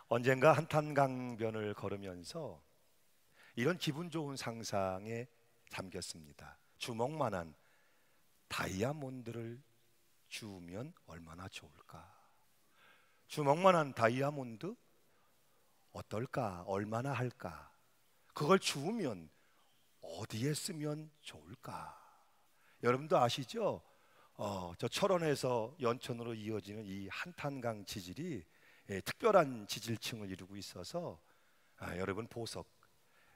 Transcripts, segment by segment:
언젠가 한탄강변을 걸으면서 이런 기분 좋은 상상에 잠겼습니다. 주먹만한 다이아몬드를 주우면 얼마나 좋을까? 주먹만한 다이아몬드 어떨까? 얼마나 할까? 그걸 주우면 어디에 쓰면 좋을까? 여러분도 아시죠? 저 철원에서 연천으로 이어지는 이 한탄강 지질이 특별한 지질층을 이루고 있어서 여러분 보석,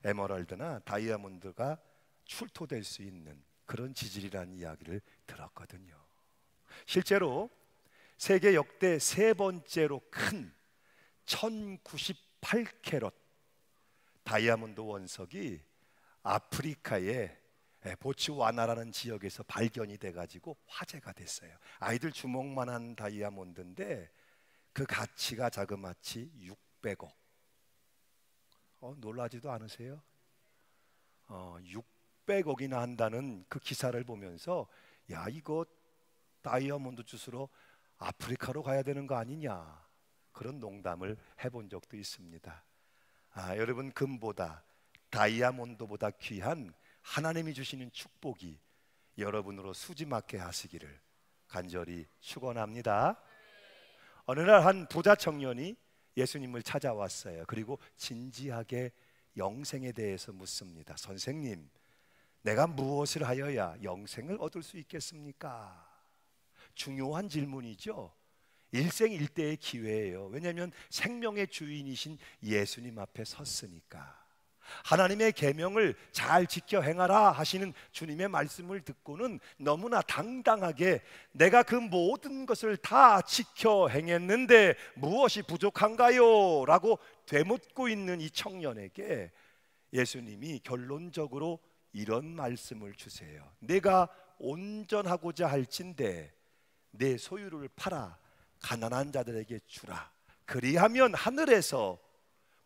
에메랄드나 다이아몬드가 출토될 수 있는 그런 지질이라는 이야기를 들었거든요. 실제로 세계 역대 세 번째로 큰 1098캐럿 다이아몬드 원석이 아프리카의 보츠와나라는 지역에서 발견이 돼가지고 화제가 됐어요. 아이들 주먹만한 다이아몬드인데 그 가치가 자그마치 600억. 놀라지도 않으세요? 600억이나 한다는 그 기사를 보면서 야, 이거 다이아몬드 주스로 아프리카로 가야 되는 거 아니냐, 그런 농담을 해본 적도 있습니다. 여러분, 금보다 다이아몬드보다 귀한 하나님이 주시는 축복이 여러분으로 수지맞게 하시기를 간절히 축원합니다. 어느 날 한 부자 청년이 예수님을 찾아왔어요. 그리고 진지하게 영생에 대해서 묻습니다. 선생님, 내가 무엇을 하여야 영생을 얻을 수 있겠습니까? 중요한 질문이죠. 일생일대의 기회예요. 왜냐하면 생명의 주인이신 예수님 앞에 섰으니까. 하나님의 계명을 잘 지켜 행하라 하시는 주님의 말씀을 듣고는 너무나 당당하게 내가 그 모든 것을 다 지켜 행했는데 무엇이 부족한가요? 라고 되묻고 있는 이 청년에게 예수님이 결론적으로 이런 말씀을 주세요. 내가 온전하고자 할진대 내 소유를 팔아 가난한 자들에게 주라. 그리하면 하늘에서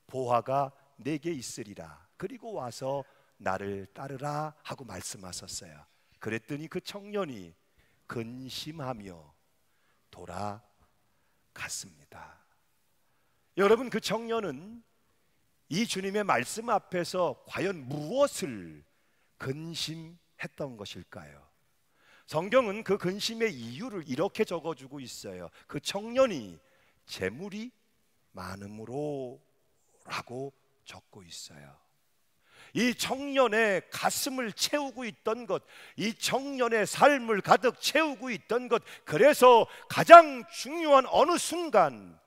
보화가 내게 있으리라. 그리고 와서 나를 따르라 하고 말씀하셨어요. 그랬더니 그 청년이 근심하며 돌아갔습니다. 여러분, 그 청년은 이 주님의 말씀 앞에서 과연 무엇을 근심했던 것일까요? 성경은 그 근심의 이유를 이렇게 적어주고 있어요. 그 청년이 재물이 많음으로 라고 적고 있어요. 이 청년의 가슴을 채우고 있던 것, 이 청년의 삶을 가득 채우고 있던 것, 그래서 가장 중요한 어느 순간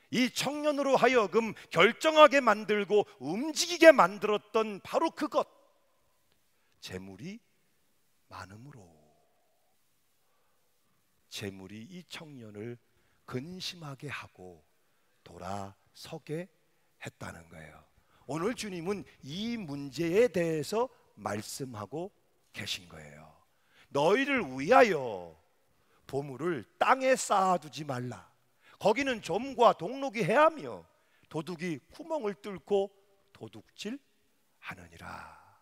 이 청년으로 하여금 결정하게 만들고 움직이게 만들었던 바로 그것, 재물이 많음으로. 재물이 이 청년을 근심하게 하고 돌아서게 했다는 거예요. 오늘 주님은 이 문제에 대해서 말씀하고 계신 거예요. 너희를 위하여 보물을 땅에 쌓아두지 말라. 거기는 좀과 동록이 해하며 도둑이 구멍을 뚫고 도둑질 하느니라.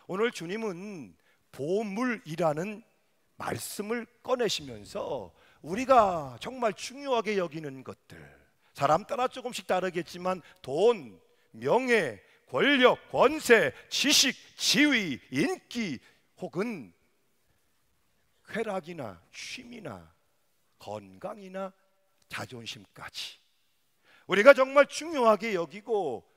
오늘 주님은 보물이라는 말씀을 꺼내시면서 우리가 정말 중요하게 여기는 것들, 사람 따라 조금씩 다르겠지만 돈, 명예, 권력, 권세, 지식, 지위, 인기, 혹은 쾌락이나 취미나 건강이나 자존심까지 우리가 정말 중요하게 여기고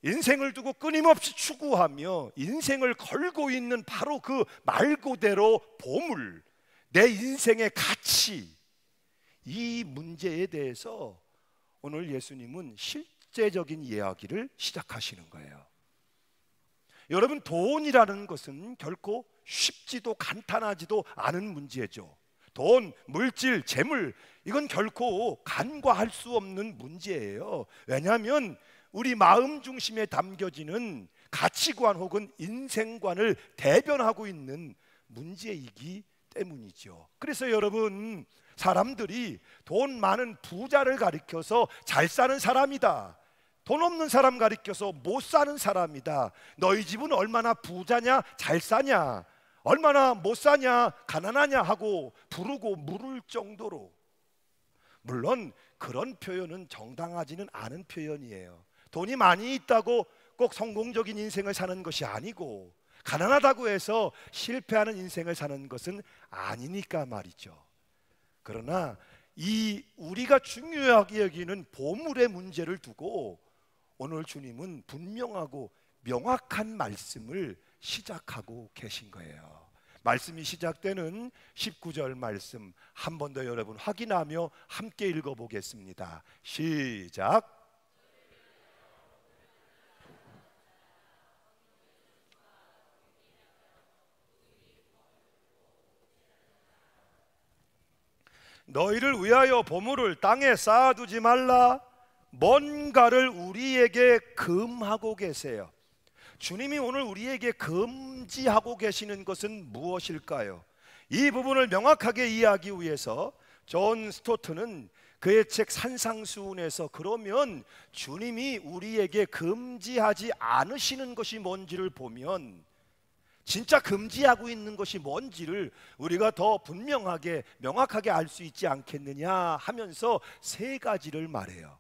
인생을 두고 끊임없이 추구하며 인생을 걸고 있는 바로 그 말 그대로 보물, 내 인생의 가치, 이 문제에 대해서 오늘 예수님은 실제적인 이야기를 시작하시는 거예요. 여러분, 돈이라는 것은 결코 쉽지도 간단하지도 않은 문제죠. 돈, 물질, 재물, 이건 결코 간과할 수 없는 문제예요. 왜냐하면 우리 마음 중심에 담겨지는 가치관 혹은 인생관을 대변하고 있는 문제이기 때문이죠. 그래서 여러분, 사람들이 돈 많은 부자를 가리켜서 잘 사는 사람이다, 돈 없는 사람 가리켜서 못 사는 사람이다, 너희 집은 얼마나 부자냐, 잘 사냐, 얼마나 못 사냐, 가난하냐 하고 부르고 물을 정도로, 물론 그런 표현은 정당하지는 않은 표현이에요. 돈이 많이 있다고 꼭 성공적인 인생을 사는 것이 아니고, 가난하다고 해서 실패하는 인생을 사는 것은 아니니까 말이죠. 그러나 이 우리가 중요하게 여기는 보물의 문제를 두고 오늘 주님은 분명하고 명확한 말씀을 시작하고 계신 거예요. 말씀이 시작되는 19절 말씀 한 번 더 여러분 확인하며 함께 읽어보겠습니다. 시작. 너희를 위하여 보물을 땅에 쌓아두지 말라. 뭔가를 우리에게 금하고 계세요. 주님이 오늘 우리에게 금지하고 계시는 것은 무엇일까요? 이 부분을 명확하게 이해하기 위해서 존 스토트는 그의 책 산상수훈에서 그러면 주님이 우리에게 금지하지 않으시는 것이 뭔지를 보면 진짜 금지하고 있는 것이 뭔지를 우리가 더 분명하게 명확하게 알 수 있지 않겠느냐 하면서 세 가지를 말해요.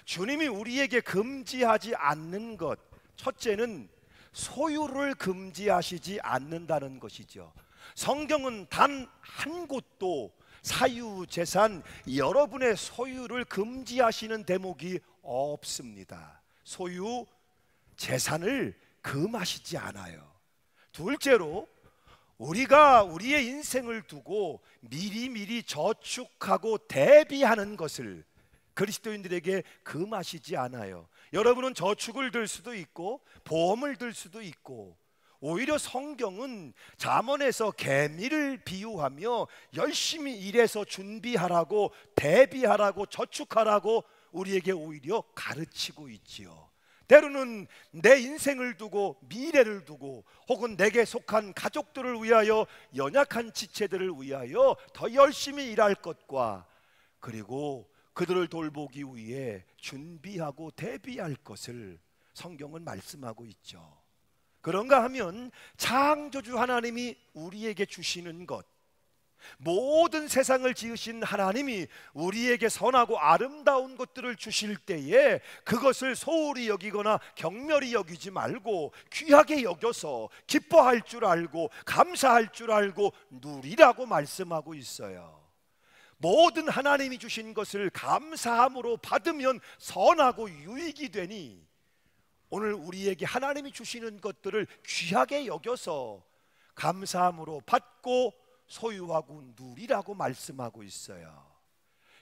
주님이 우리에게 금지하지 않는 것, 첫째는 소유를 금지하시지 않는다는 것이죠. 성경은 단 한 곳도 사유재산, 여러분의 소유를 금지하시는 대목이 없습니다. 소유, 재산을 금하시지 않아요. 둘째로 우리가 우리의 인생을 두고 미리미리 저축하고 대비하는 것을 그리스도인들에게 금하시지 않아요. 여러분은 저축을 들 수도 있고 보험을 들 수도 있고, 오히려 성경은 잠언에서 개미를 비유하며 열심히 일해서 준비하라고, 대비하라고, 저축하라고 우리에게 오히려 가르치고 있지요. 때로는 내 인생을 두고 미래를 두고 혹은 내게 속한 가족들을 위하여, 연약한 지체들을 위하여 더 열심히 일할 것과, 그리고 그들을 돌보기 위해 준비하고 대비할 것을 성경은 말씀하고 있죠. 그런가 하면 창조주 하나님이 우리에게 주시는 것, 모든 세상을 지으신 하나님이 우리에게 선하고 아름다운 것들을 주실 때에 그것을 소홀히 여기거나 경멸히 여기지 말고 귀하게 여겨서 기뻐할 줄 알고 감사할 줄 알고 누리라고 말씀하고 있어요. 모든 하나님이 주신 것을 감사함으로 받으면 선하고 유익이 되니, 오늘 우리에게 하나님이 주시는 것들을 귀하게 여겨서 감사함으로 받고 소유하고 누리라고 말씀하고 있어요.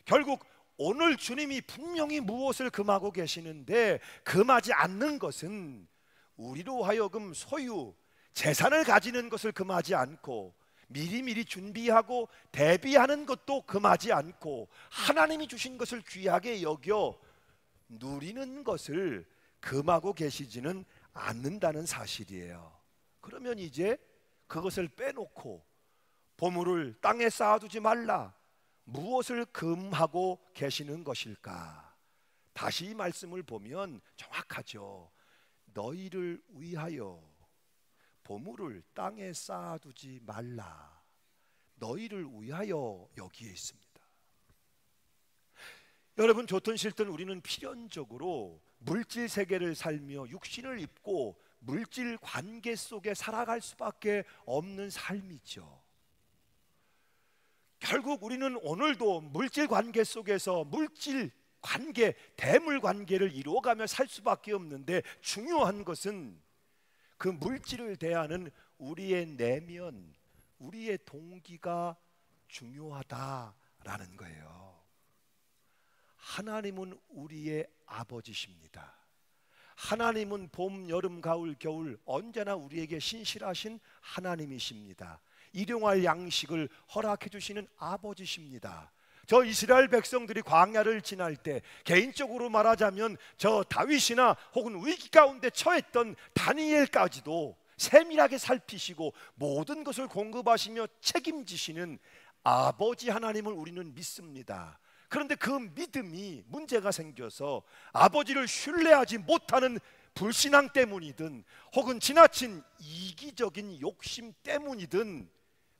결국 오늘 주님이 분명히 무엇을 금하고 계시는데, 금하지 않는 것은 우리로 하여금 소유, 재산을 가지는 것을 금하지 않고, 미리미리 준비하고 대비하는 것도 금하지 않고, 하나님이 주신 것을 귀하게 여겨 누리는 것을 금하고 계시지는 않는다는 사실이에요. 그러면 이제 그것을 빼놓고 보물을 땅에 쌓아두지 말라, 무엇을 금하고 계시는 것일까? 다시 이 말씀을 보면 정확하죠. 너희를 위하여 보물을 땅에 쌓아두지 말라. 너희를 위하여 여기에 있습니다. 여러분, 좋든 싫든 우리는 필연적으로 물질 세계를 살며 육신을 입고 물질 관계 속에 살아갈 수밖에 없는 삶이죠. 결국 우리는 오늘도 물질 관계 속에서 물질 관계, 대물 관계를 이루어가며 살 수밖에 없는데, 중요한 것은 그 물질을 대하는 우리의 내면, 우리의 동기가 중요하다라는 거예요. 하나님은 우리의 아버지십니다. 하나님은 봄, 여름, 가을, 겨울 언제나 우리에게 신실하신 하나님이십니다. 일용할 양식을 허락해 주시는 아버지십니다. 저 이스라엘 백성들이 광야를 지날 때, 개인적으로 말하자면 저 다윗이나 혹은 위기 가운데 처했던 다니엘까지도 세밀하게 살피시고 모든 것을 공급하시며 책임지시는 아버지 하나님을 우리는 믿습니다. 그런데 그 믿음이 문제가 생겨서 아버지를 신뢰하지 못하는 불신앙 때문이든 혹은 지나친 이기적인 욕심 때문이든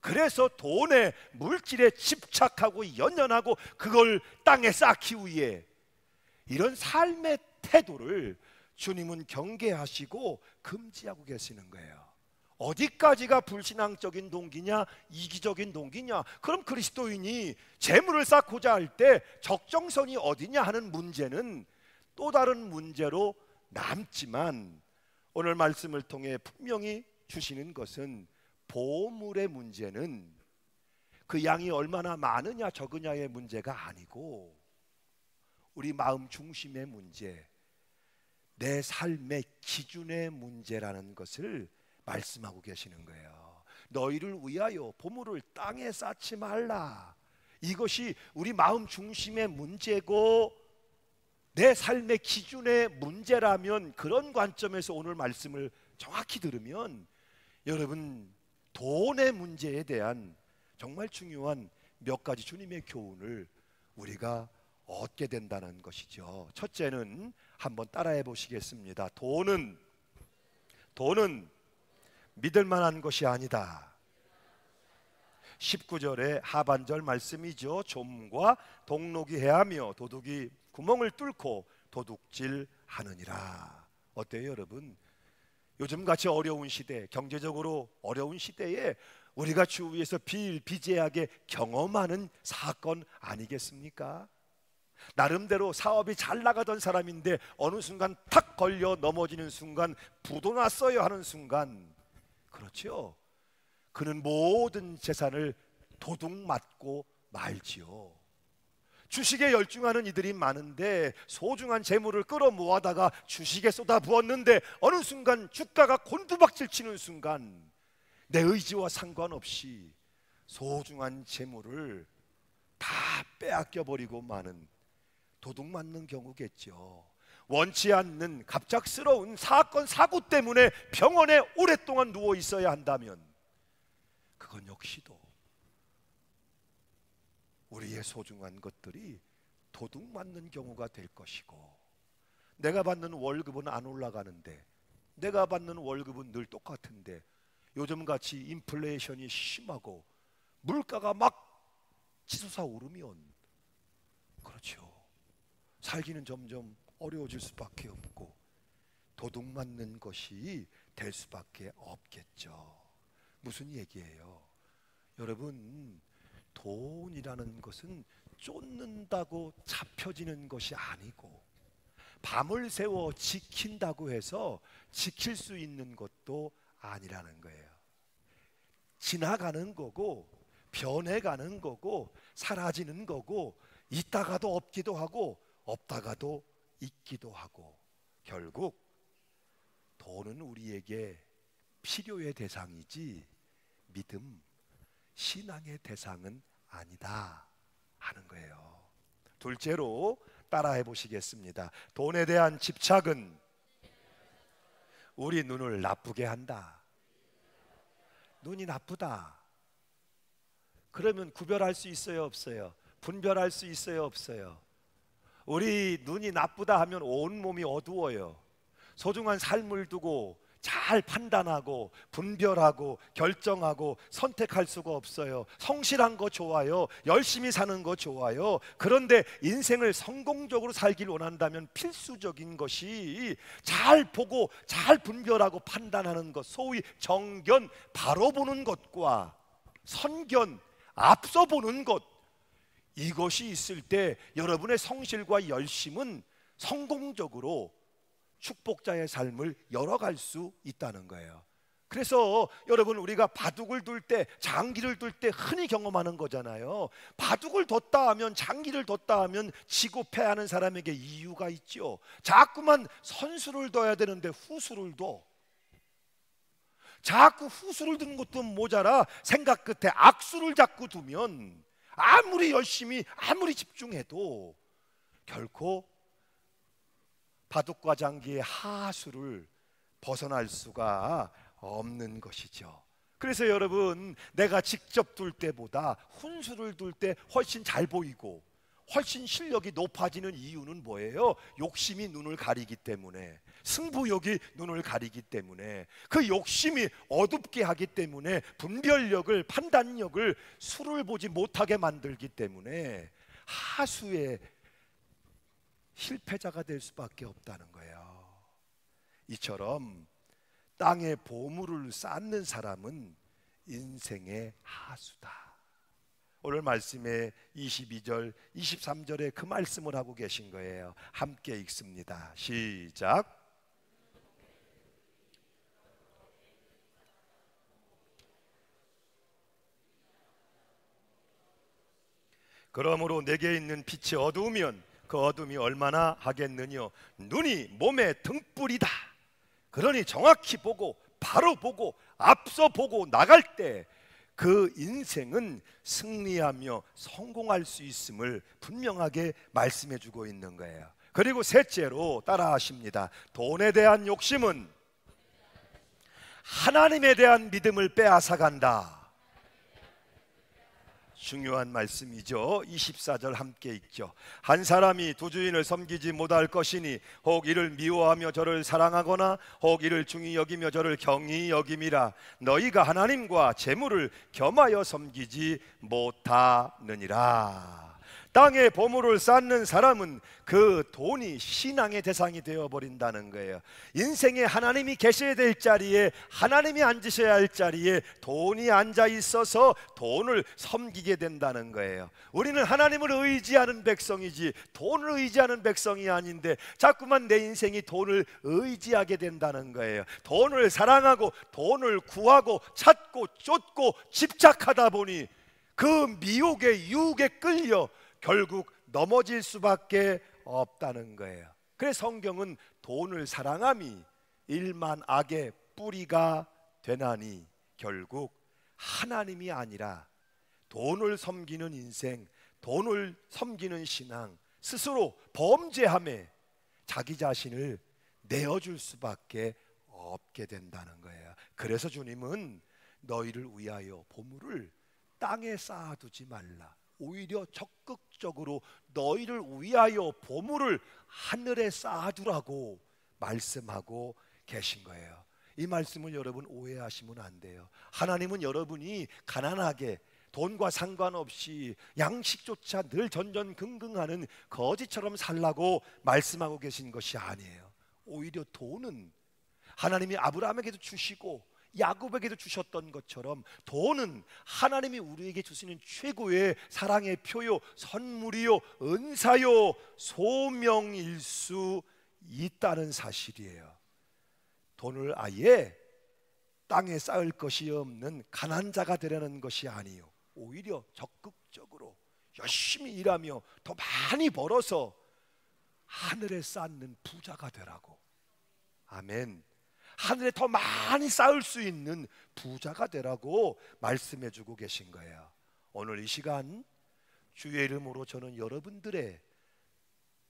그래서 돈에, 물질에 집착하고 연연하고 그걸 땅에 쌓기 위해, 이런 삶의 태도를 주님은 경계하시고 금지하고 계시는 거예요. 어디까지가 불신앙적인 동기냐, 이기적인 동기냐? 그럼 그리스도인이 재물을 쌓고자 할 때 적정선이 어디냐 하는 문제는 또 다른 문제로 남지만, 오늘 말씀을 통해 분명히 주시는 것은 보물의 문제는 그 양이 얼마나 많으냐 적으냐의 문제가 아니고 우리 마음 중심의 문제, 내 삶의 기준의 문제라는 것을 말씀하고 계시는 거예요. 너희를 위하여 보물을 땅에 쌓지 말라. 이것이 우리 마음 중심의 문제고 내 삶의 기준의 문제라면, 그런 관점에서 오늘 말씀을 정확히 들으면 여러분, 돈의 문제에 대한 정말 중요한 몇 가지 주님의 교훈을 우리가 얻게 된다는 것이죠. 첫째는 한번 따라해 보시겠습니다. 돈은 믿을 만한 것이 아니다. 19절의 하반절 말씀이죠. 좀과 동록이 해하며 도둑이 구멍을 뚫고 도둑질 하느니라. 어때요 여러분? 요즘같이 어려운 시대, 경제적으로 어려운 시대에 우리가 주위에서 비일비재하게 경험하는 사건 아니겠습니까? 나름대로 사업이 잘 나가던 사람인데 어느 순간 탁 걸려 넘어지는 순간, 부도 났어요 하는 순간, 그렇죠? 그는 모든 재산을 도둑 맞고 말지요. 주식에 열중하는 이들이 많은데 소중한 재물을 끌어모아다가 주식에 쏟아부었는데 어느 순간 주가가 곤두박질 치는 순간 내 의지와 상관없이 소중한 재물을 다 빼앗겨 버리고 마는, 도둑 맞는 경우겠죠. 원치 않는 갑작스러운 사건 사고 때문에 병원에 오랫동안 누워 있어야 한다면 그건 역시도 우리의 소중한 것들이 도둑 맞는 경우가 될 것이고, 내가 받는 월급은 안 올라가는데, 내가 받는 월급은 늘 똑같은데 요즘같이 인플레이션이 심하고 물가가 막 치솟아 오르면, 그렇죠, 살기는 점점 어려워질 수밖에 없고 도둑 맞는 것이 될 수밖에 없겠죠. 무슨 얘기예요? 여러분, 돈이라는 것은 쫓는다고 잡혀지는 것이 아니고 밤을 새워 지킨다고 해서 지킬 수 있는 것도 아니라는 거예요. 지나가는 거고 변해가는 거고 사라지는 거고 있다가도 없기도 하고 없다가도 있기도 하고, 결국 돈은 우리에게 필요의 대상이지 믿음, 신앙의 대상은 아니다 하는 거예요. 둘째로 따라해 보시겠습니다. 돈에 대한 집착은 우리 눈을 나쁘게 한다. 눈이 나쁘다. 그러면 구별할 수 있어요, 없어요? 분별할 수 있어요, 없어요? 우리 눈이 나쁘다 하면 온몸이 어두워요. 소중한 삶을 두고 잘 판단하고 분별하고 결정하고 선택할 수가 없어요. 성실한 거 좋아요. 열심히 사는 거 좋아요. 그런데 인생을 성공적으로 살길 원한다면 필수적인 것이 잘 보고 잘 분별하고 판단하는 것, 소위 정견, 바로 보는 것과 선견, 앞서 보는 것, 이것이 있을 때 여러분의 성실과 열심은 성공적으로 축복자의 삶을 열어갈 수 있다는 거예요. 그래서 여러분, 우리가 바둑을 둘 때, 장기를 둘 때 흔히 경험하는 거잖아요. 바둑을 뒀다 하면, 장기를 뒀다 하면 지고 패하는 사람에게 이유가 있죠. 자꾸만 선수를 둬야 되는데 후수를 둬. 자꾸 후수를 두는 것도 모자라 생각 끝에 악수를 자꾸 두면 아무리 열심히 아무리 집중해도 결코 바둑과 장기의 하수를 벗어날 수가 없는 것이죠. 그래서 여러분, 내가 직접 둘 때보다 훈수를 둘 때 훨씬 잘 보이고 훨씬 실력이 높아지는 이유는 뭐예요? 욕심이 눈을 가리기 때문에, 승부욕이 눈을 가리기 때문에, 그 욕심이 어둡게 하기 때문에, 분별력을, 판단력을, 수를 보지 못하게 만들기 때문에 하수의 실패자가 될 수밖에 없다는 거예요. 이처럼 땅에 보물을 쌓는 사람은 인생의 하수다. 오늘 말씀에 22절, 23절에 그 말씀을 하고 계신 거예요. 함께 읽습니다. 시작. 그러므로 내게 있는 빛이 어두우면 그 어둠이 얼마나 하겠느냐. 눈이 몸의 등불이다. 그러니 정확히 보고, 바로 보고, 앞서 보고 나갈 때 그 인생은 승리하며 성공할 수 있음을 분명하게 말씀해 주고 있는 거예요. 그리고 셋째로 따라 하십니다. 돈에 대한 욕심은 하나님에 대한 믿음을 빼앗아간다. 중요한 말씀이죠. 24절 함께 읽죠. 한 사람이 두 주인을 섬기지 못할 것이니 혹 이를 미워하며 저를 사랑하거나 혹 이를 중히 여기며 저를 경히 여김이라. 너희가 하나님과 재물을 겸하여 섬기지 못하느니라. 땅에 보물을 쌓는 사람은 그 돈이 신앙의 대상이 되어버린다는 거예요. 인생에 하나님이 계셔야 될 자리에, 하나님이 앉으셔야 할 자리에 돈이 앉아 있어서 돈을 섬기게 된다는 거예요. 우리는 하나님을 의지하는 백성이지 돈을 의지하는 백성이 아닌데 자꾸만 내 인생이 돈을 의지하게 된다는 거예요. 돈을 사랑하고 돈을 구하고 찾고 쫓고 집착하다 보니 그 미혹의 유혹에 끌려 결국 넘어질 수밖에 없다는 거예요. 그래서 성경은 돈을 사랑함이 일만 악의 뿌리가 되나니 결국 하나님이 아니라 돈을 섬기는 인생, 돈을 섬기는 신앙, 스스로 범죄함에 자기 자신을 내어줄 수밖에 없게 된다는 거예요. 그래서 주님은 너희를 위하여 보물을 땅에 쌓아두지 말라. 오히려 적극적으로 너희를 위하여 보물을 하늘에 쌓아두라고 말씀하고 계신 거예요. 이 말씀을 여러분 오해하시면 안 돼요. 하나님은 여러분이 가난하게 돈과 상관없이 양식조차 늘 전전긍긍하는 거지처럼 살라고 말씀하고 계신 것이 아니에요. 오히려 돈은 하나님이 아브라함에게도 주시고 야곱에게도 주셨던 것처럼 돈은 하나님이 우리에게 주시는 최고의 사랑의 표요, 선물이요, 은사요, 소명일 수 있다는 사실이에요. 돈을 아예 땅에 쌓을 것이 없는 가난자가 되려는 것이 아니요, 오히려 적극적으로 열심히 일하며 더 많이 벌어서 하늘에 쌓는 부자가 되라고. 아멘. 하늘에 더 많이 쌓을 수 있는 부자가 되라고 말씀해 주고 계신 거예요. 오늘 이 시간 주의 이름으로 저는 여러분들의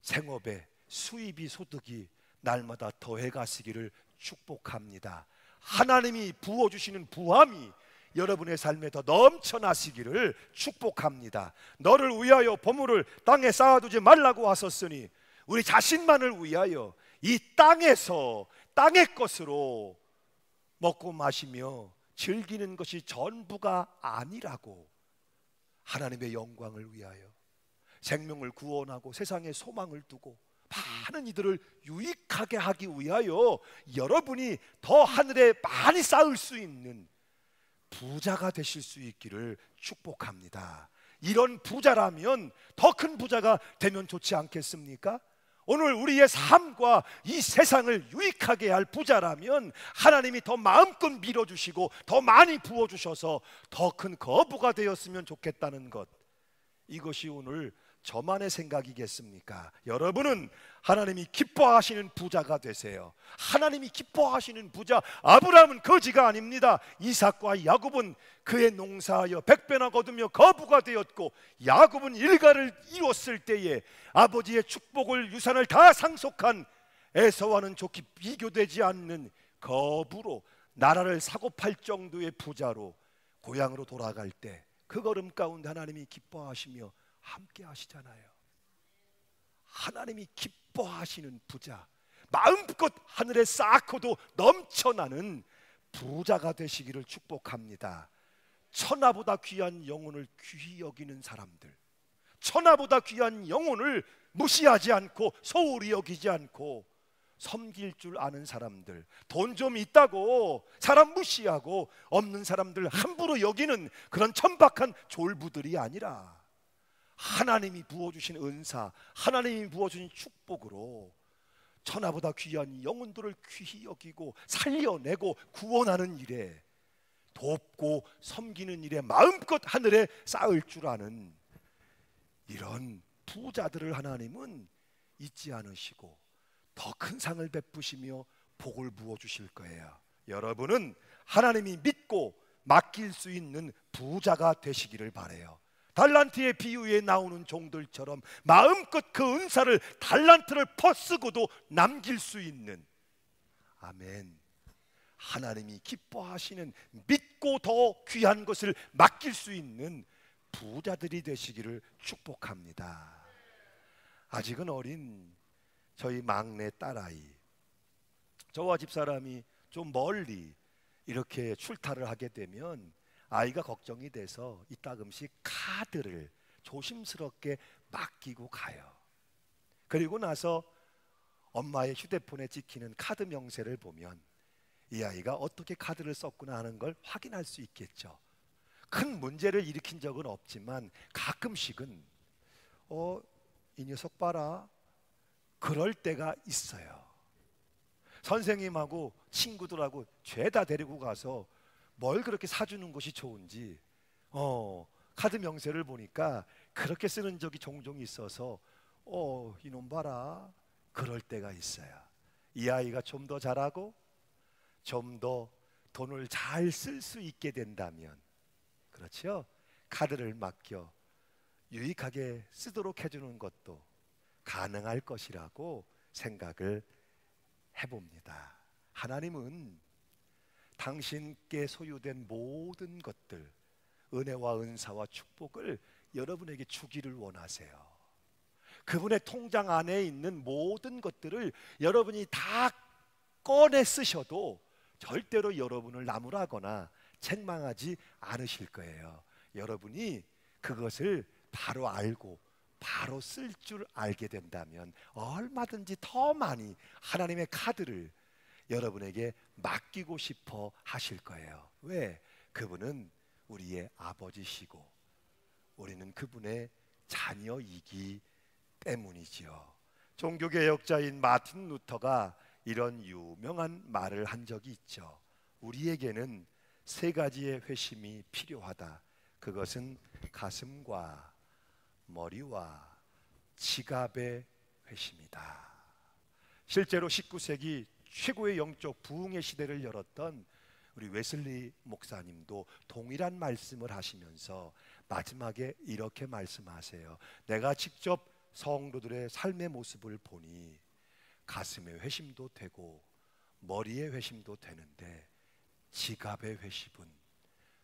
생업에 수입이, 소득이 날마다 더해 가시기를 축복합니다. 하나님이 부어주시는 부함이 여러분의 삶에 더 넘쳐나시기를 축복합니다. 너를 위하여 보물을 땅에 쌓아두지 말라고 하셨으니 우리 자신만을 위하여 이 땅에서 땅의 것으로 먹고 마시며 즐기는 것이 전부가 아니라고, 하나님의 영광을 위하여 생명을 구원하고 세상에 소망을 두고 많은 이들을 유익하게 하기 위하여 여러분이 더 하늘에 많이 쌓을 수 있는 부자가 되실 수 있기를 축복합니다. 이런 부자라면 더 큰 부자가 되면 좋지 않겠습니까? 오늘 우리의 삶과 이 세상을 유익하게 할 부자라면 하나님이 더 마음껏 밀어주시고 더 많이 부어주셔서 더 큰 거부가 되었으면 좋겠다는 것, 이것이 오늘 저만의 생각이겠습니까? 여러분은 하나님이 기뻐하시는 부자가 되세요. 하나님이 기뻐하시는 부자, 아브라함은 거지가 아닙니다. 이삭과 야곱은 그의 농사하여 백배나 거두며 거부가 되었고, 야곱은 일가를 이뤘을 때에 아버지의 축복을, 유산을 다 상속한 에서와는 좋게 비교되지 않는 거부로 나라를 사고 팔 정도의 부자로 고향으로 돌아갈 때 그 걸음 가운데 하나님이 기뻐하시며 함께 하시잖아요. 하나님이 기뻐하시는 부자, 마음껏 하늘에 쌓고도 넘쳐나는 부자가 되시기를 축복합니다. 천하보다 귀한 영혼을 귀히 여기는 사람들, 천하보다 귀한 영혼을 무시하지 않고 소홀히 여기지 않고 섬길 줄 아는 사람들, 돈 좀 있다고 사람 무시하고 없는 사람들 함부로 여기는 그런 천박한 졸부들이 아니라 하나님이 부어주신 은사, 하나님이 부어주신 축복으로 천하보다 귀한 영혼들을 귀히 여기고 살려내고 구원하는 일에, 돕고 섬기는 일에 마음껏 하늘에 쌓을 줄 아는 이런 부자들을 하나님은 잊지 않으시고 더 큰 상을 베푸시며 복을 부어주실 거예요. 여러분은 하나님이 믿고 맡길 수 있는 부자가 되시기를 바라요. 달란트의 비유에 나오는 종들처럼 마음껏 그 은사를, 달란트를 퍼쓰고도 남길 수 있는, 아멘, 하나님이 기뻐하시는, 믿고 더 귀한 것을 맡길 수 있는 부자들이 되시기를 축복합니다. 아직은 어린 저희 막내 딸아이, 저와 집사람이 좀 멀리 이렇게 출타를 하게 되면 아이가 걱정이 돼서 이따금씩 카드를 조심스럽게 맡기고 가요. 그리고 나서 엄마의 휴대폰에 찍히는 카드 명세를 보면 이 아이가 어떻게 카드를 썼구나 하는 걸 확인할 수 있겠죠. 큰 문제를 일으킨 적은 없지만 가끔씩은 이 녀석 봐라, 그럴 때가 있어요. 선생님하고 친구들하고 죄다 데리고 가서 뭘 그렇게 사주는 것이 좋은지 카드 명세를 보니까 그렇게 쓰는 적이 종종 있어서 이놈 봐라, 그럴 때가 있어요. 이 아이가 좀 더 잘하고 좀 더 돈을 잘 쓸 수 있게 된다면, 그렇죠? 카드를 맡겨 유익하게 쓰도록 해주는 것도 가능할 것이라고 생각을 해봅니다. 하나님은 당신께 소유된 모든 것들, 은혜와 은사와 축복을 여러분에게 주기를 원하세요. 그분의 통장 안에 있는 모든 것들을 여러분이 다 꺼내 쓰셔도 절대로 여러분을 나무라거나 책망하지 않으실 거예요. 여러분이 그것을 바로 알고 바로 쓸 줄 알게 된다면 얼마든지 더 많이 하나님의 카드를 여러분에게 맡기고 싶어 하실 거예요. 왜? 그분은 우리의 아버지시고 우리는 그분의 자녀이기 때문이지요. 종교개혁자인 마틴 루터가 이런 유명한 말을 한 적이 있죠. 우리에게는 세 가지의 회심이 필요하다. 그것은 가슴과 머리와 지갑의 회심이다. 실제로 19세기 최고의 영적 부흥의 시대를 열었던 우리 웨슬리 목사님도 동일한 말씀을 하시면서 마지막에 이렇게 말씀하세요. 내가 직접 성도들의 삶의 모습을 보니 가슴의 회심도 되고 머리의 회심도 되는데 지갑의 회심은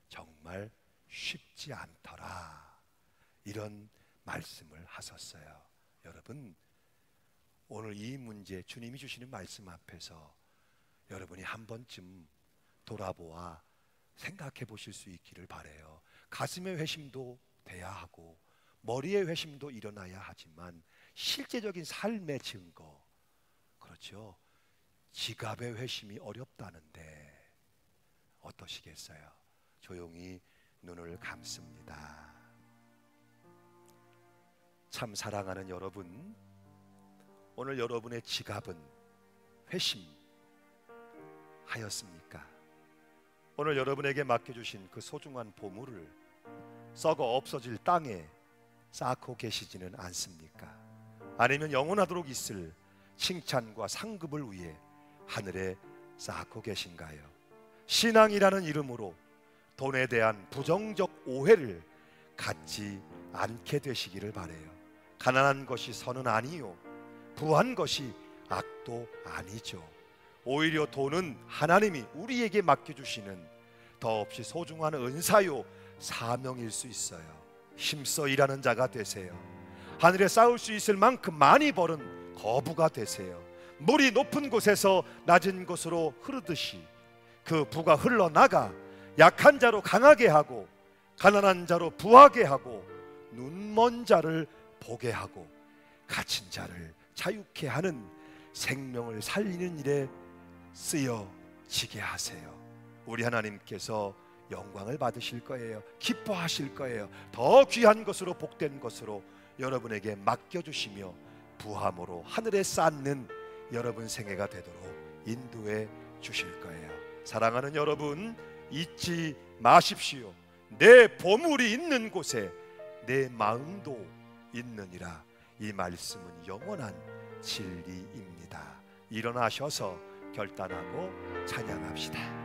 정말 쉽지 않더라. 이런 말씀을 하셨어요. 여러분, 오늘 이 문제, 주님이 주시는 말씀 앞에서 여러분이 한 번쯤 돌아보아 생각해 보실 수 있기를 바라요. 가슴의 회심도 돼야 하고 머리의 회심도 일어나야 하지만 실제적인 삶의 증거, 그렇죠, 지갑의 회심이 어렵다는데 어떠시겠어요? 조용히 눈을 감습니다. 참 사랑하는 여러분, 오늘 여러분의 지갑은 회심하였습니까? 오늘 여러분에게 맡겨주신 그 소중한 보물을 썩어 없어질 땅에 쌓고 계시지는 않습니까? 아니면 영원하도록 있을 칭찬과 상급을 위해 하늘에 쌓고 계신가요? 신앙이라는 이름으로 돈에 대한 부정적 오해를 갖지 않게 되시기를 바라요. 가난한 것이 선은 아니요, 부한 것이 악도 아니죠. 오히려 돈은 하나님이 우리에게 맡겨주시는 더없이 소중한 은사요, 사명일 수 있어요. 힘써 일하는 자가 되세요. 하늘에 쌓을 수 있을 만큼 많이 벌은 거부가 되세요. 물이 높은 곳에서 낮은 곳으로 흐르듯이 그 부가 흘러나가 약한 자로 강하게 하고 가난한 자로 부하게 하고 눈먼 자를 보게 하고 갇힌 자를 자유케 하는 생명을 살리는 일에 쓰여지게 하세요. 우리 하나님께서 영광을 받으실 거예요. 기뻐하실 거예요. 더 귀한 것으로 복된 것으로 여러분에게 맡겨주시며 부함으로 하늘에 쌓는 여러분 생애가 되도록 인도해 주실 거예요. 사랑하는 여러분, 잊지 마십시오. 내 보물이 있는 곳에 내 마음도 있느니라. 이 말씀은 영원한 진리입니다. 일어나셔서 결단하고 찬양합시다.